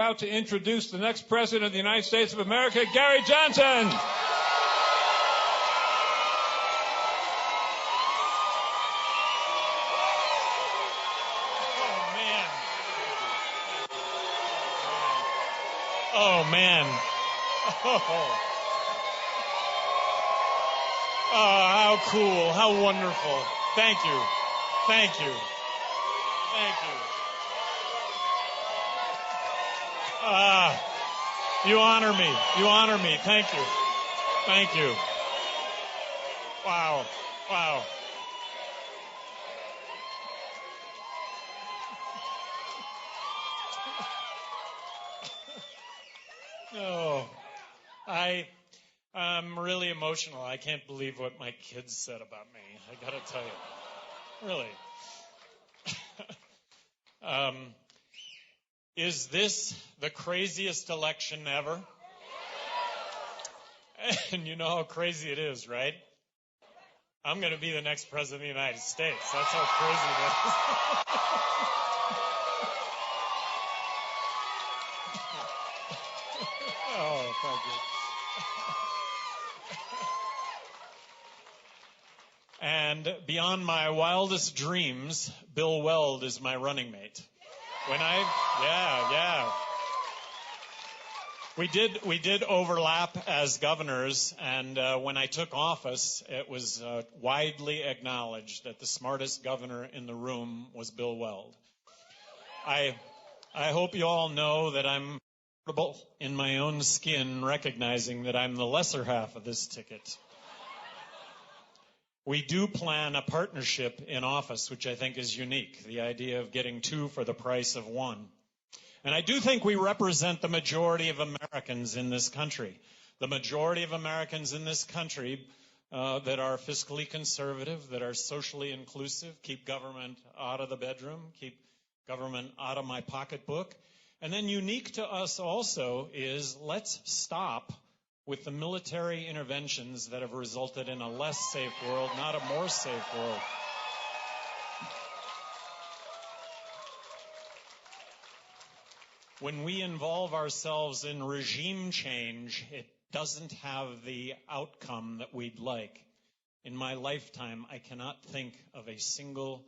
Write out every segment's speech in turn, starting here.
Proud to introduce the next President of the United States of America, Gary Johnson. Oh, man. Oh, how cool. How wonderful. Thank you. Thank you. Thank you. You honor me. You honor me. Thank you. Thank you. Wow. Wow. Oh, I'm really emotional. I can't believe what my kids said about me. I got to tell you. Really. Is this the craziest election ever? And you know how crazy it is, right? I'm going to be the next president of the United States. That's how crazy it is. Oh, thank you. And beyond my wildest dreams, Bill Weld is my running mate. We did overlap as governors, and when I took office, it was widely acknowledged that the smartest governor in the room was Bill Weld. I hope you all know that I'm comfortable in my own skin, recognizing that I'm the lesser half of this ticket. We do plan a partnership in office, which I think is unique, the idea of getting two for the price of one. And I do think we represent the majority of Americans in this country. The majority of Americans in this country that are fiscally conservative, that are socially inclusive, keep government out of the bedroom, keep government out of my pocketbook. And then unique to us also is let's stop with the military interventions that have resulted in a less safe world, not a more safe world. When we involve ourselves in regime change, it doesn't have the outcome that we'd like. In my lifetime, I cannot think of a single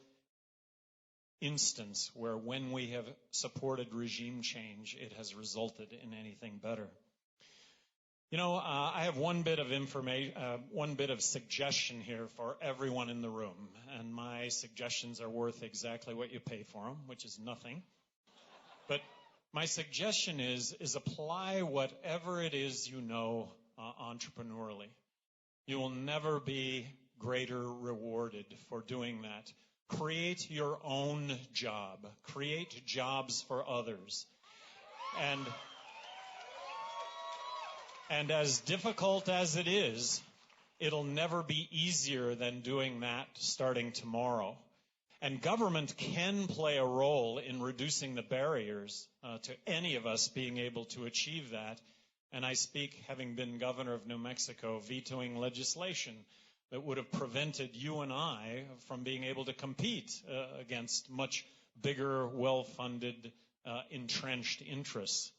instance where when we have supported regime change, it has resulted in anything better. You know, I have one bit of information, one bit of suggestion here for everyone in the room, and my suggestions are worth exactly what you pay for them, which is nothing. But my suggestion is apply whatever it is you know entrepreneurially. You will never be greater rewarded for doing that. Create your own job. Create jobs for others. And as difficult as it is, it'll never be easier than doing that starting tomorrow. And government can play a role in reducing the barriers to any of us being able to achieve that. And I speak, having been governor of New Mexico, vetoing legislation that would have prevented you and I from being able to compete against much bigger, well-funded, entrenched interests.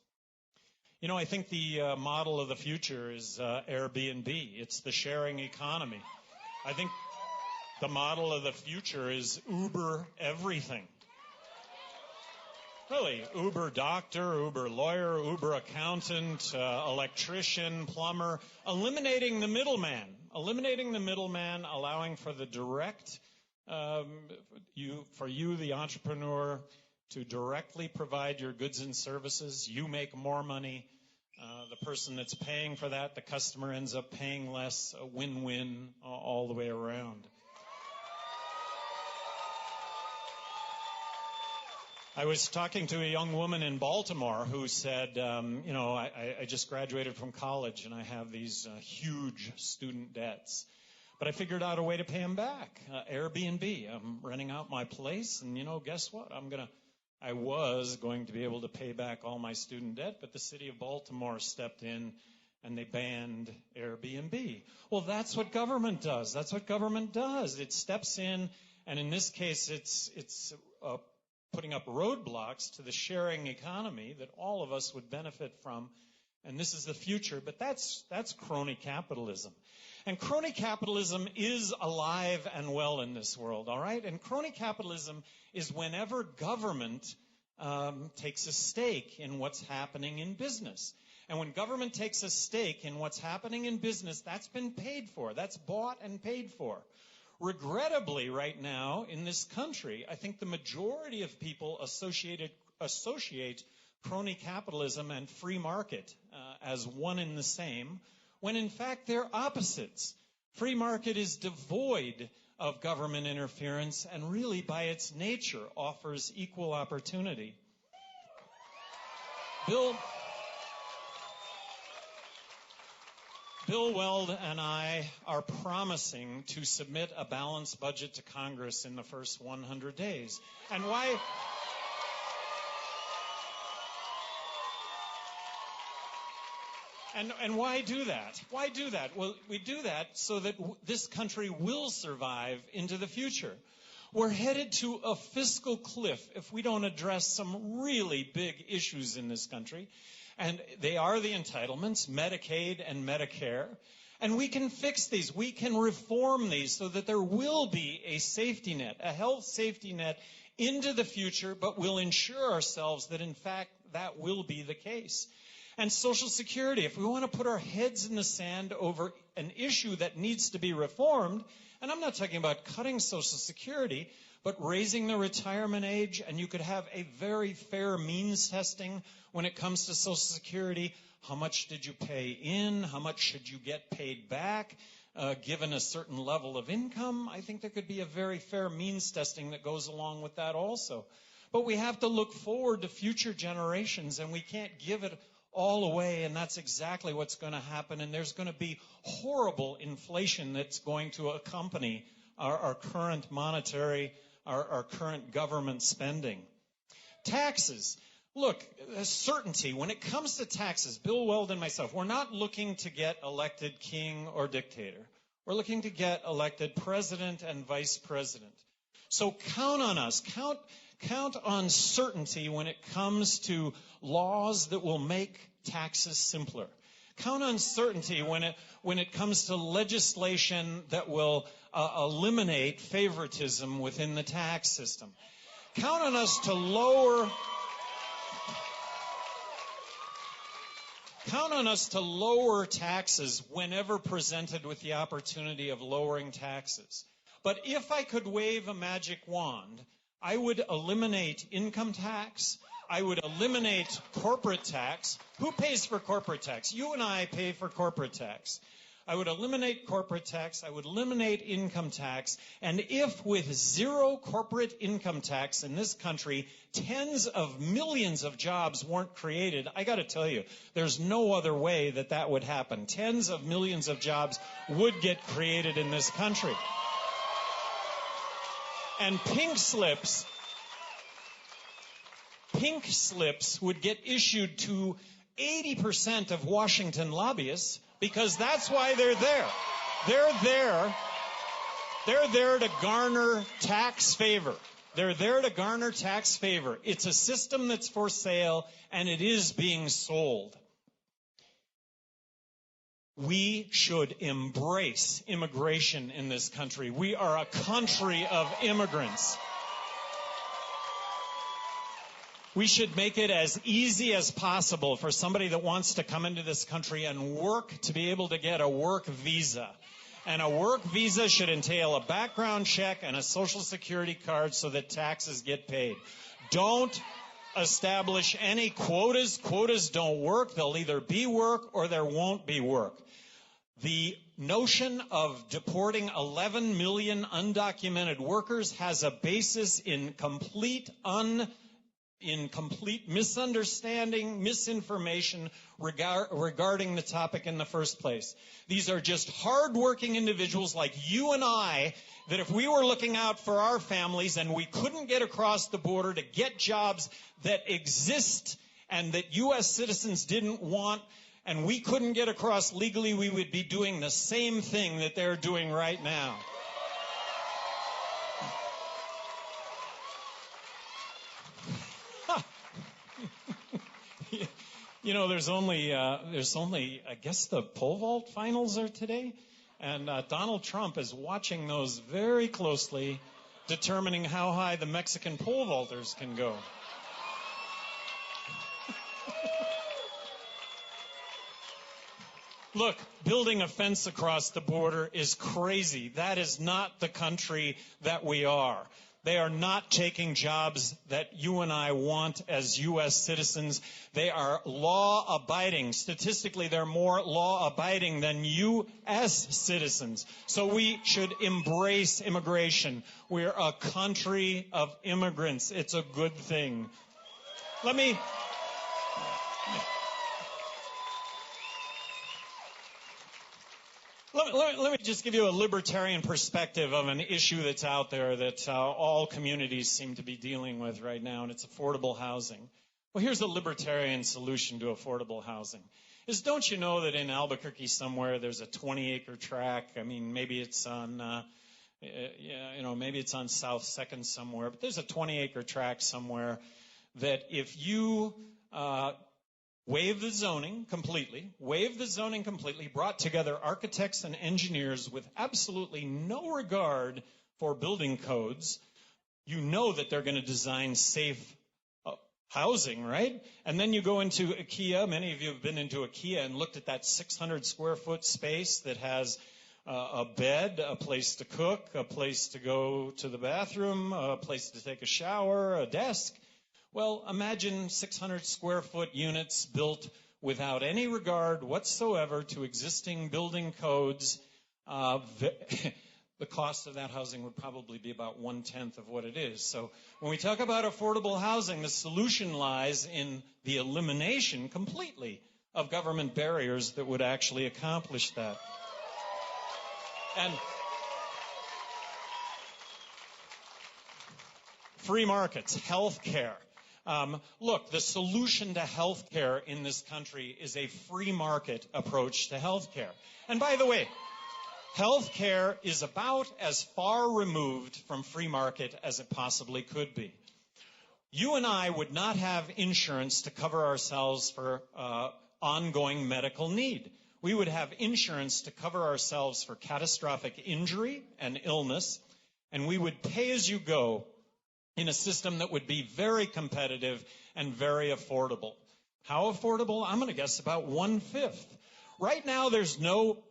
You know, I think the model of the future is Airbnb. It's the sharing economy. I think the model of the future is Uber everything. Really, Uber doctor, Uber lawyer, Uber accountant, electrician, plumber, eliminating the middleman, allowing for the direct, for you, the entrepreneur, to directly provide your goods and services. You make more money. The person that's paying for that, the customer ends up paying less, a win-win all the way around. I was talking to a young woman in Baltimore who said, I just graduated from college and I have these huge student debts. But I figured out a way to pay them back. Airbnb. I'm renting out my place, and guess what? I was going to be able to pay back all my student debt, but the city of Baltimore stepped in and they banned Airbnb. Well, that's what government does. It steps in, and in this case, it's putting up roadblocks to the sharing economy that all of us would benefit from. And this is the future, but that's crony capitalism. And crony capitalism is alive and well in this world, all right? And crony capitalism is whenever government takes a stake in what's happening in business. And when government takes a stake in what's happening in business, that's been paid for. That's bought and paid for. Regrettably, right now in this country, I think the majority of people associate crony capitalism and free market as one and the same, when in fact they're opposites. Free market is devoid of government interference and really by its nature offers equal opportunity. Bill Weld and I are promising to submit a balanced budget to Congress in the first 100 days. And why? And why do that? Why do that? Well, we do that so that this country will survive into the future. We're headed to a fiscal cliff if we don't address some really big issues in this country. And they are the entitlements, Medicaid and Medicare. And we can fix these. We can reform these so that there will be a safety net, a health safety net into the future, but we'll ensure ourselves that, in fact, that will be the case. And Social Security, if we want to put our heads in the sand over an issue that needs to be reformed, and I'm not talking about cutting Social Security, but raising the retirement age, and you could have a very fair means testing when it comes to Social Security. How much did you pay in? How much should you get paid back, given a certain level of income? I think there could be a very fair means testing that goes along with that also. But we have to look forward to future generations, and we can't give it all away, and that's exactly what's going to happen. And there's going to be horrible inflation that's going to accompany our current monetary, our current government spending. Taxes. Look, certainty. When it comes to taxes, Bill Weld and myself, we're not looking to get elected king or dictator. We're looking to get elected president and vice president. So count on us. Count on certainty when it comes to laws that will make taxes simpler. Count on certainty when it comes to legislation that will eliminate favoritism within the tax system. Count on us to lower taxes whenever presented with the opportunity of lowering taxes. But if I could wave a magic wand, I would eliminate income tax. I would eliminate corporate tax. Who pays for corporate tax? You and I pay for corporate tax. I would eliminate corporate tax. I would eliminate income tax. And if with zero corporate income tax in this country, tens of millions of jobs weren't created, I got to tell you, there's no other way that would happen. Tens of millions of jobs would get created in this country. And pink slips would get issued to 80% of Washington lobbyists because that's why they're there. They're there to garner tax favor. They're there to garner tax favor. It's a system that's for sale, and it is being sold. We should embrace immigration in this country. We are a country of immigrants. We should make it as easy as possible for somebody that wants to come into this country and work to be able to get a work visa. And a work visa should entail a background check and a Social Security card so that taxes get paid. Don't establish any quotas. Quotas don't work. There'll either be work or there won't be work. The notion of deporting 11 million undocumented workers has a basis in complete misunderstanding, misinformation regarding the topic in the first place. These are just hardworking individuals like you and I that if we were looking out for our families and we couldn't get across the border to get jobs that exist and that U.S. citizens didn't want, and we couldn't get across legally, we would be doing the same thing that they're doing right now. You know, there's only, I guess the pole vault finals are today, and Donald Trump is watching those very closely, determining how high the Mexican pole vaulters can go. Look, building a fence across the border is crazy. That is not the country that we are. They are not taking jobs that you and I want as U.S. citizens. They are law-abiding. Statistically, they're more law-abiding than U.S. citizens. So we should embrace immigration. We're a country of immigrants. It's a good thing. Let me just give you a libertarian perspective of an issue that's out there that all communities seem to be dealing with right now, and it's affordable housing. Well, here's a libertarian solution to affordable housing. Don't you know that in Albuquerque somewhere there's a 20-acre tract? I mean, maybe it's on, maybe it's on South 2nd somewhere, but there's a 20-acre tract somewhere that if you waive the zoning completely, brought together architects and engineers with absolutely no regard for building codes, you know that they're going to design safe housing, right? And then you go into IKEA. Many of you have been into IKEA and looked at that 600 square foot space that has a bed, a place to cook, a place to go to the bathroom, a place to take a shower, a desk. Well, imagine 600 square foot units built without any regard whatsoever to existing building codes. The cost of that housing would probably be about 1/10 of what it is. So when we talk about affordable housing, the solution lies in the elimination completely of government barriers that would actually accomplish that. And free markets, health care. Look, the solution to health care in this country is a free market approach to health care. And by the way, health care is about as far removed from free market as it possibly could be. You and I would not have insurance to cover ourselves for ongoing medical need. We would have insurance to cover ourselves for catastrophic injury and illness, and we would pay as you go in a system that would be very competitive and very affordable. How affordable? I'm going to guess about 1/5. Right now, there's no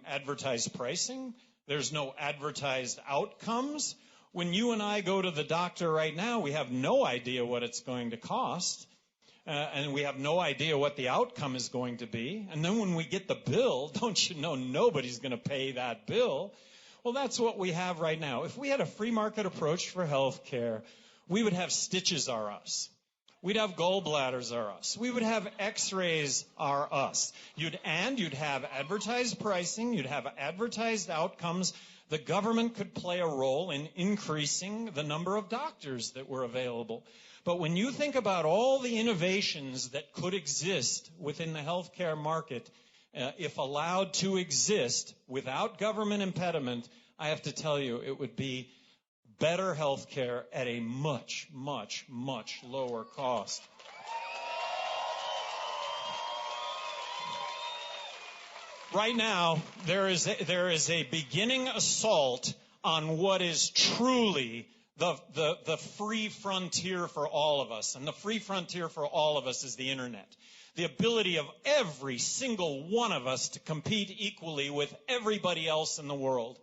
advertised pricing. There's no advertised outcomes. When you and I go to the doctor right now, we have no idea what it's going to cost. And we have no idea what the outcome is going to be. And then when we get the bill, don't you know nobody's going to pay that bill? Well, that's what we have right now. If we had a free market approach for health care, we would have stitches are us. We'd have gallbladders are us. We would have x-rays are us. You'd have advertised pricing. You'd have advertised outcomes. The government could play a role in increasing the number of doctors that were available. But when you think about all the innovations that could exist within the healthcare market, if allowed to exist without government impediment, I have to tell you, it would be better health care at a much, much, much lower cost. Right now, there is a beginning assault on what is truly the free frontier for all of us. And the free frontier for all of us is the internet. The ability of every single one of us to compete equally with everybody else in the world.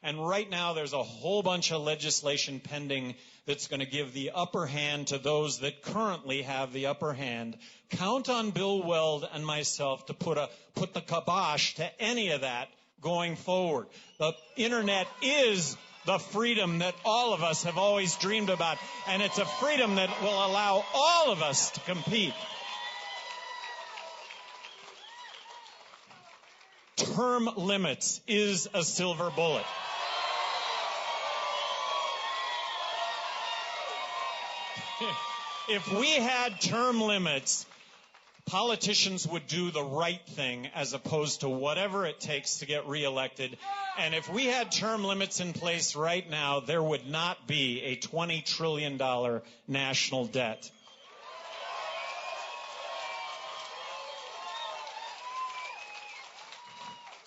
And right now there's a whole bunch of legislation pending that's going to give the upper hand to those that currently have the upper hand. Count on Bill Weld and myself to put the kibosh to any of that going forward. The internet is the freedom that all of us have always dreamed about, and it's a freedom that will allow all of us to compete. Term limits is a silver bullet. If we had term limits, politicians would do the right thing as opposed to whatever it takes to get reelected. And if we had term limits in place right now, there would not be a $20 trillion national debt.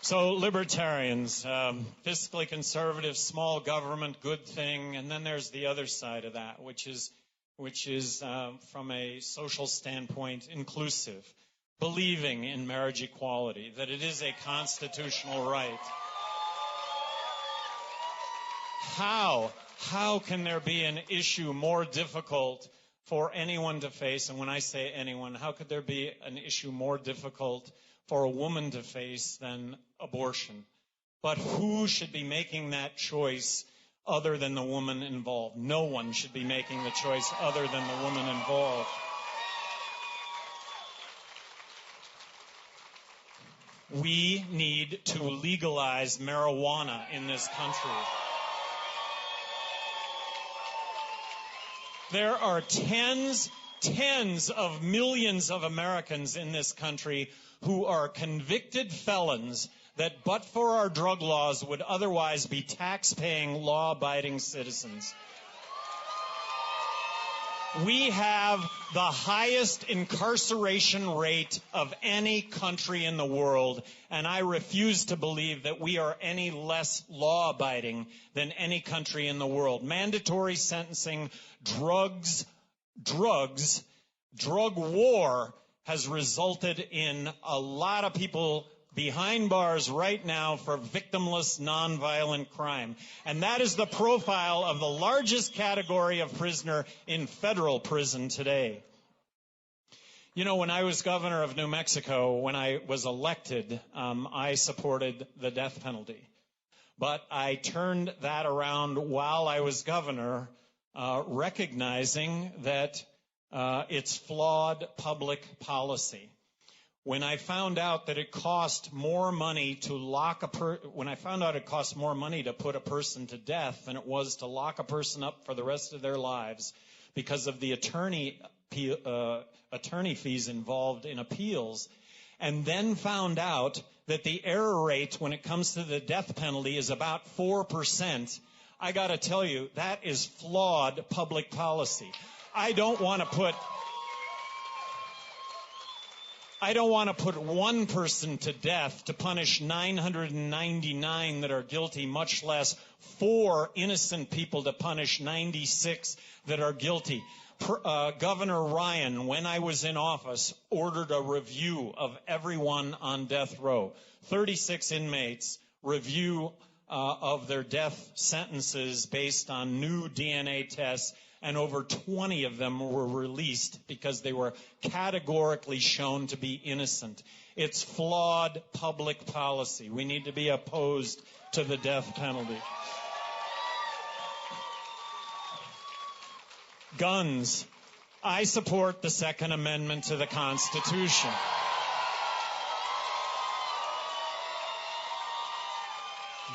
So libertarians, fiscally conservative, small government, good thing, and then there's the other side of that, which is from a social standpoint inclusive, believing in marriage equality, that it is a constitutional right. How can there be an issue more difficult for anyone to face? And when I say anyone, how could there be an issue more difficult for a woman to face than abortion? But who should be making that choice other than the woman involved? No one should be making the choice other than the woman involved. We need to legalize marijuana in this country. There are tens of millions of Americans in this country who are convicted felons that, but for our drug laws, would otherwise be tax-paying, law-abiding citizens. We have the highest incarceration rate of any country in the world, and I refuse to believe that we are any less law-abiding than any country in the world. Mandatory sentencing, drug war has resulted in a lot of people behind bars right now for victimless, nonviolent crime. And that is the profile of the largest category of prisoner in federal prison today. You know, when I was governor of New Mexico, when I was elected, I supported the death penalty. But I turned that around while I was governor, recognizing that it's flawed public policy. When I found out that it cost more money to when I found out it cost more money to put a person to death than it was to lock a person up for the rest of their lives because of the attorney fees involved in appeals, and then found out that the error rate when it comes to the death penalty is about 4%, I got to tell you, that is flawed public policy. I don't want to put one person to death to punish 999 that are guilty, much less 4 innocent people to punish 96 that are guilty. Governor Ryan, when I was in office, ordered a review of everyone on death row. 36 inmates, review of their death sentences based on new DNA tests, and over 20 of them were released because they were categorically shown to be innocent. It's flawed public policy. We need to be opposed to the death penalty. Guns. I support the Second Amendment to the Constitution.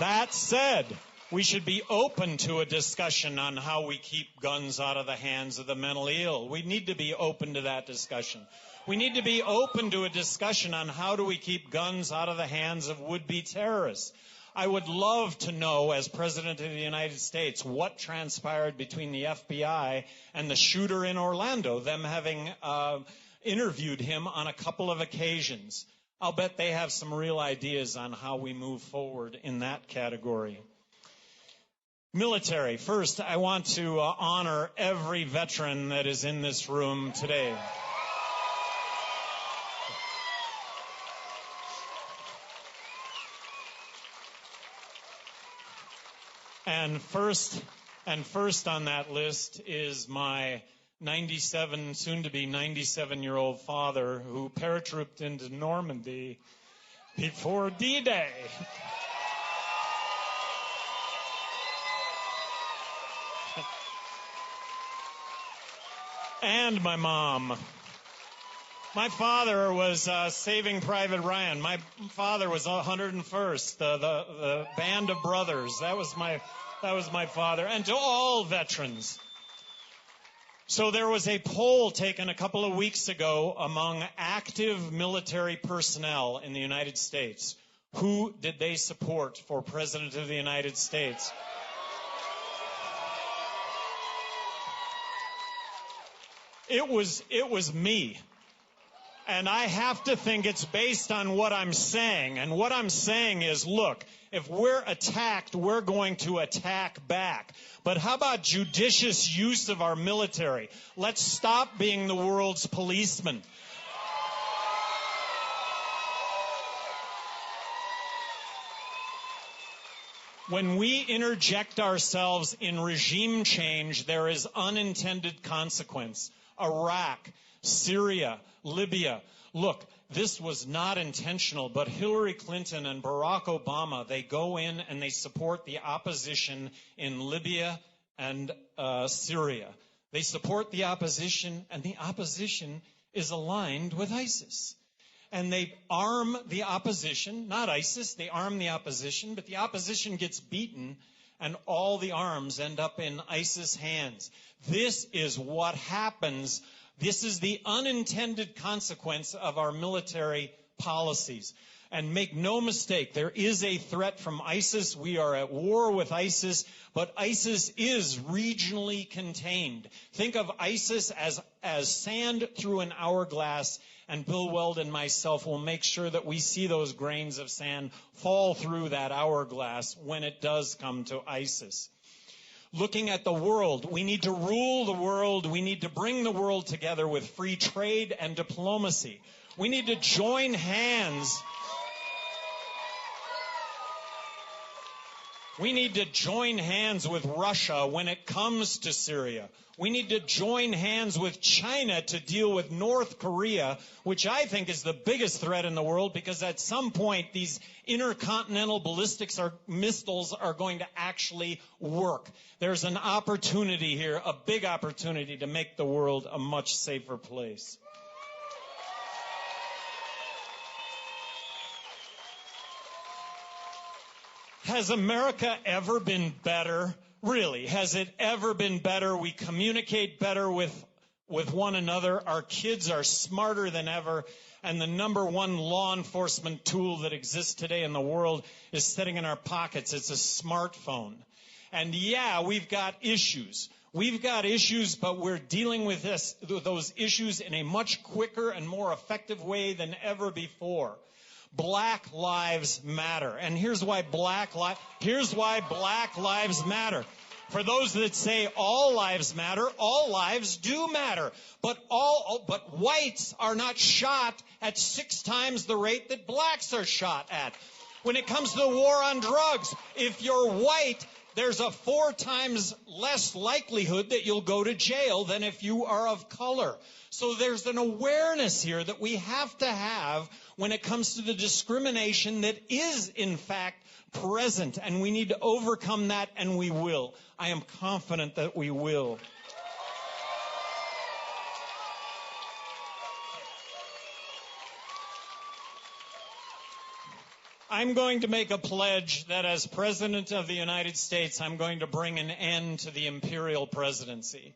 That said, we should be open to a discussion on how we keep guns out of the hands of the mentally ill. We need to be open to that discussion. We need to be open to a discussion on how do we keep guns out of the hands of would-be terrorists. I would love to know, as President of the United States, what transpired between the FBI and the shooter in Orlando, them having interviewed him on a couple of occasions. I'll bet they have some real ideas on how we move forward in that category. Military. First, I want to honor every veteran that is in this room today. And first on that list is my 97, soon-to-be 97-year-old father who paratrooped into Normandy before D-Day. And my mom. My father was Saving Private Ryan. My father was 101st, the Band of Brothers. That was my father. And to all veterans. So there was a poll taken a couple of weeks ago among active military personnel in the United States. Who did they support for President of the United States? It was me. And I have to think it's based on what I'm saying. And what I'm saying is, look, if we're attacked, we're going to attack back. But how about judicious use of our military? Let's stop being the world's policemen. When we interject ourselves in regime change, there is unintended consequence. Iraq, Syria, Libya. Look, this was not intentional, but Hillary Clinton and Barack Obama, they go in and they support the opposition in Libya and Syria. They support the opposition, and the opposition is aligned with ISIS. And they arm the opposition, not ISIS, they arm the opposition, but the opposition gets beaten and all the arms end up in ISIS hands. This is what happens. This is the unintended consequence of our military policies. And make no mistake, there is a threat from ISIS. We are at war with ISIS, but ISIS is regionally contained. Think of ISIS as sand through an hourglass, and Bill Weld and myself will make sure that we see those grains of sand fall through that hourglass when it does come to ISIS. Looking at the world, we need to rule the world. We need to bring the world together with free trade and diplomacy. We need to join hands. We need to join hands with Russia when it comes to Syria. We need to join hands with China to deal with North Korea, which I think is the biggest threat in the world, because at some point these intercontinental ballistics missiles are going to actually work. There's an opportunity here, a big opportunity to make the world a much safer place. Has America ever been better? Really, has it ever been better? We communicate better with one another. Our kids are smarter than ever. And the number one law enforcement tool that exists today in the world is sitting in our pockets. It's a smartphone. And yeah, we've got issues. We've got issues, but we're dealing with those issues in a much quicker and more effective way than ever before. Black lives matter. And here's why black lives matter. For those that say all lives matter, all lives do matter. But whites are not shot at 6 times the rate that blacks are shot at. When it comes to the war on drugs, if you're white, there's a 4 times less likelihood that you'll go to jail than if you are of color. So there's an awareness here that we have to have when it comes to the discrimination that is, in fact, present. And we need to overcome that, and we will. I am confident that we will. I'm going to make a pledge that as President of the United States, I'm going to bring an end to the imperial presidency.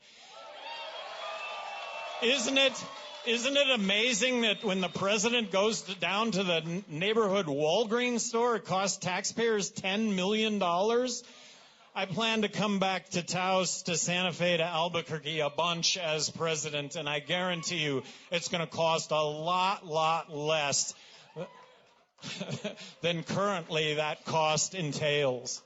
Isn't it amazing that when the president goes down to the neighborhood Walgreens store, it costs taxpayers $10 million? I plan to come back to Taos, to Santa Fe, to Albuquerque a bunch as president, and I guarantee you it's going to cost a lot less than currently that cost entails.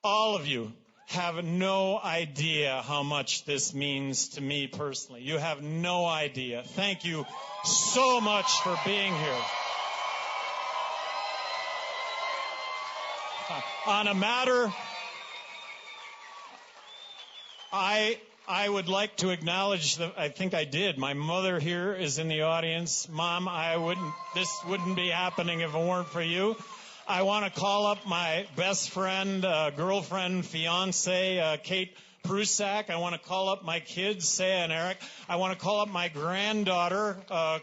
All of you have no idea how much this means to me personally. You have no idea. Thank you so much for being here. On a matter, I would like to acknowledge that I think I did. My mother here is in the audience. Mom, this wouldn't be happening if it weren't for you. I want to call up my best friend, girlfriend, fiance, Kate Prusak. I want to call up my kids, Saya and Eric. I want to call up my granddaughter,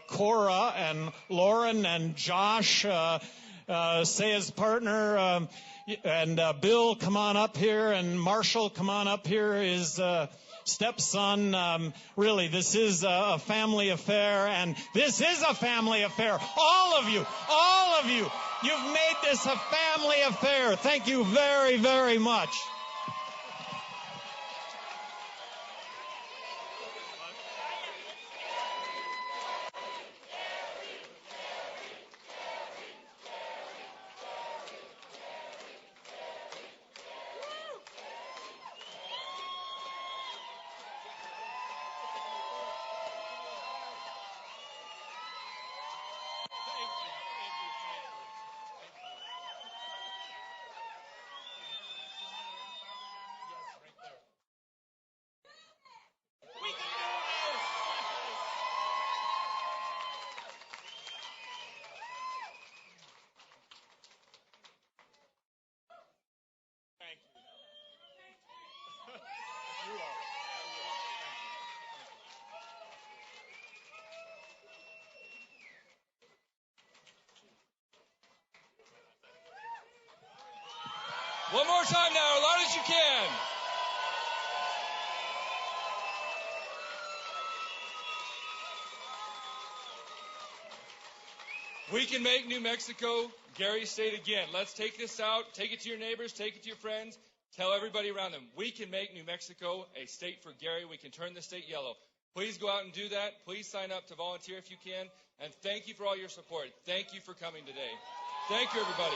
Cora, and Lauren and Josh, Saya's partner, and Bill, come on up here, and Marshall, come on up here, his stepson. Really, this is a family affair, and this is a family affair. All of you, you've made this a family affair. Thank you very, very much. One more time now, as loud as you can. We can make New Mexico Gary's state again. Let's take this out. Take it to your neighbors. Take it to your friends. Tell everybody around them. We can make New Mexico a state for Gary. We can turn the state yellow. Please go out and do that. Please sign up to volunteer if you can. And thank you for all your support. Thank you for coming today. Thank you, everybody.